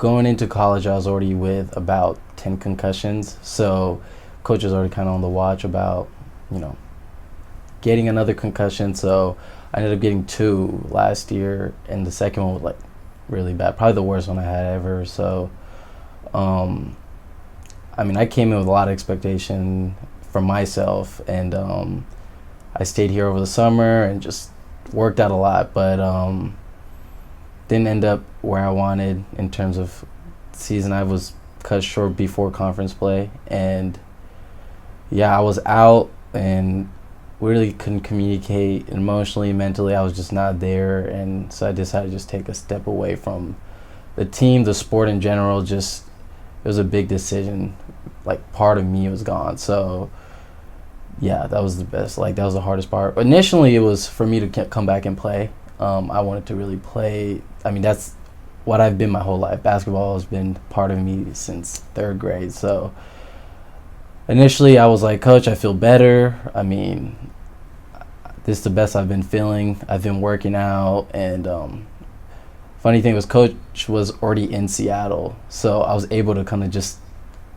Going into college, I was already with about 10 concussions. So coach was already kind of on the watch about, you know, getting another concussion. So I ended up getting two last year, and the second one was like really bad, probably the worst one I had ever. So, um, I mean, I came in with a lot of expectation from myself, and I stayed here over the summer and just worked out a lot, but didn't end up where I wanted in terms of season. I was cut short before conference play, and yeah, I was out and really couldn't communicate emotionally, mentally. I was just not there, and so I decided to just take a step away from the team, the sport in general. Just it was a big decision. Like part of me was gone, so yeah, that was the best. Like that was the hardest part. Initially, it was for me to come back and play. I wanted to really play. I mean, that's what I've been my whole life. Basketball has been part of me since third grade. So initially, I was like, Coach, I feel better. I mean, this is the best I've been feeling. I've been working out, and funny thing was, Coach was already in Seattle, so I was able to kind of just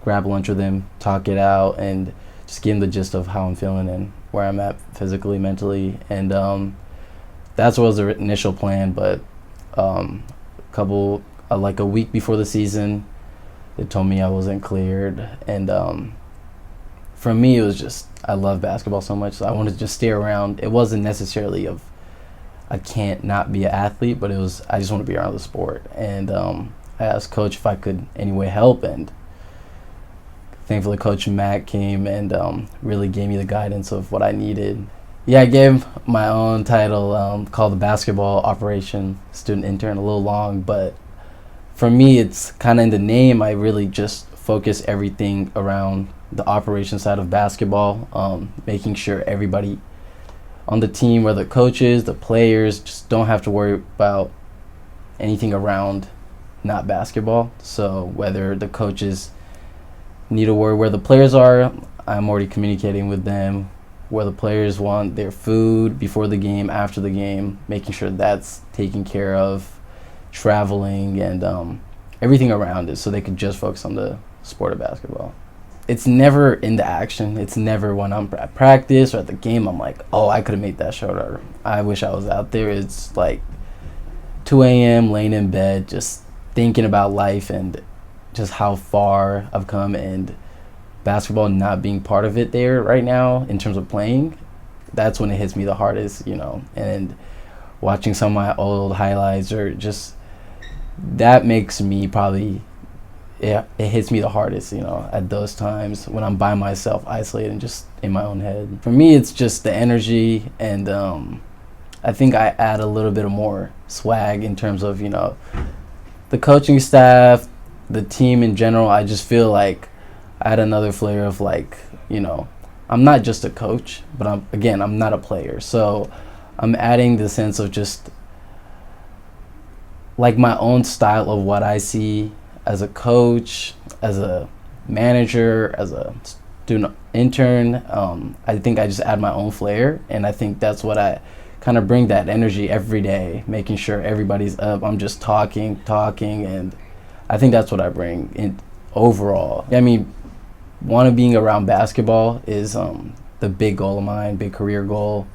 grab lunch with him, talk it out, and just give him the gist of how I'm feeling and where I'm at physically, mentally, and that's what was the initial plan. But like a week before the season, they told me I wasn't cleared, and for me, it was just I love basketball so much, so I wanted to just stay around. It wasn't necessarily of I can't not be an athlete, but it was I just want to be around the sport, and I asked Coach if I could anyway help, and thankfully, Coach Matt came and really gave me the guidance of what I needed. Yeah, I gave my own title called the Basketball Operation Student Intern, a little long, but for me, it's kind of in the name. I really just focus everything around the operation side of basketball, making sure everybody on the team, whether the coaches, the players, just don't have to worry about anything around not basketball. So whether the coaches need to worry where the players are, I'm already communicating with them, where the players want their food before the game, after the game, making sure that's taken care of, traveling, and everything around it so they could just focus on the sport of basketball. It's never in the action. It's never when I'm at practice or at the game, I'm like, oh, I could have made that shot, or I wish I was out there. It's like 2 a.m., laying in bed, just thinking about life and just how far I've come, and basketball not being part of it there right now in terms of playing, that's when it hits me the hardest, and watching some of my old highlights or just that makes me probably, yeah, it hits me the hardest, at those times when I'm by myself, isolated and just in my own head. For me, it's just the energy, and I think I add a little bit of more swag in terms of, the coaching staff, the team in general. I just feel like I had another flair of like, I'm not just a coach, but I'm not a player. So I'm adding the sense of just like my own style of what I see as a coach, as a manager, as a student intern. I think I just add my own flair, and I think that's what I kind of bring, that energy every day, making sure everybody's up. I'm just talking, and I think that's what I bring in overall. I mean, being around basketball is the big goal of mine, big career goal,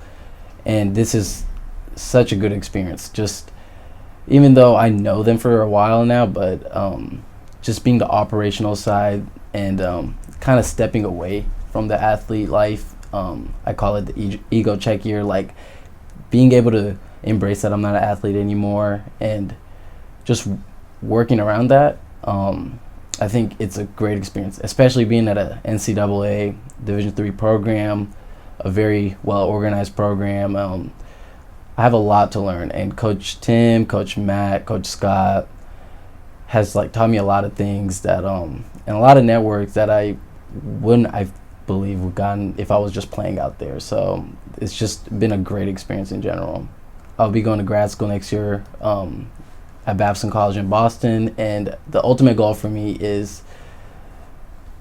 and this is such a good experience. Just even though I know them for a while now, but just being the operational side and kind of stepping away from the athlete life. I call it the ego check year, like being able to embrace that I'm not an athlete anymore and just working around that. I think it's a great experience, especially being at a NCAA Division III program, a very well-organized program. I have a lot to learn, and Coach Tim, Coach Matt, Coach Scott has taught me a lot of things that and a lot of networks that I believe would gotten if I was just playing out there. So it's just been a great experience in general. I'll be going to grad school next year at Babson College in Boston, and the ultimate goal for me is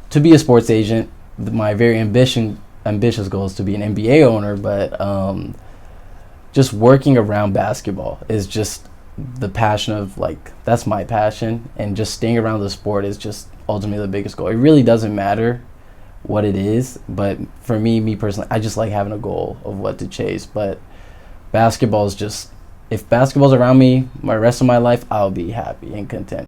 to be a sports agent. My very ambitious goal is to be an NBA owner, but just working around basketball is just the passion of like that's my passion, and just staying around the sport is just ultimately the biggest goal. It really doesn't matter what it is, but for me personally, I just like having a goal of what to chase. But basketball is just, if basketball's around me my rest of my life, I'll be happy and content.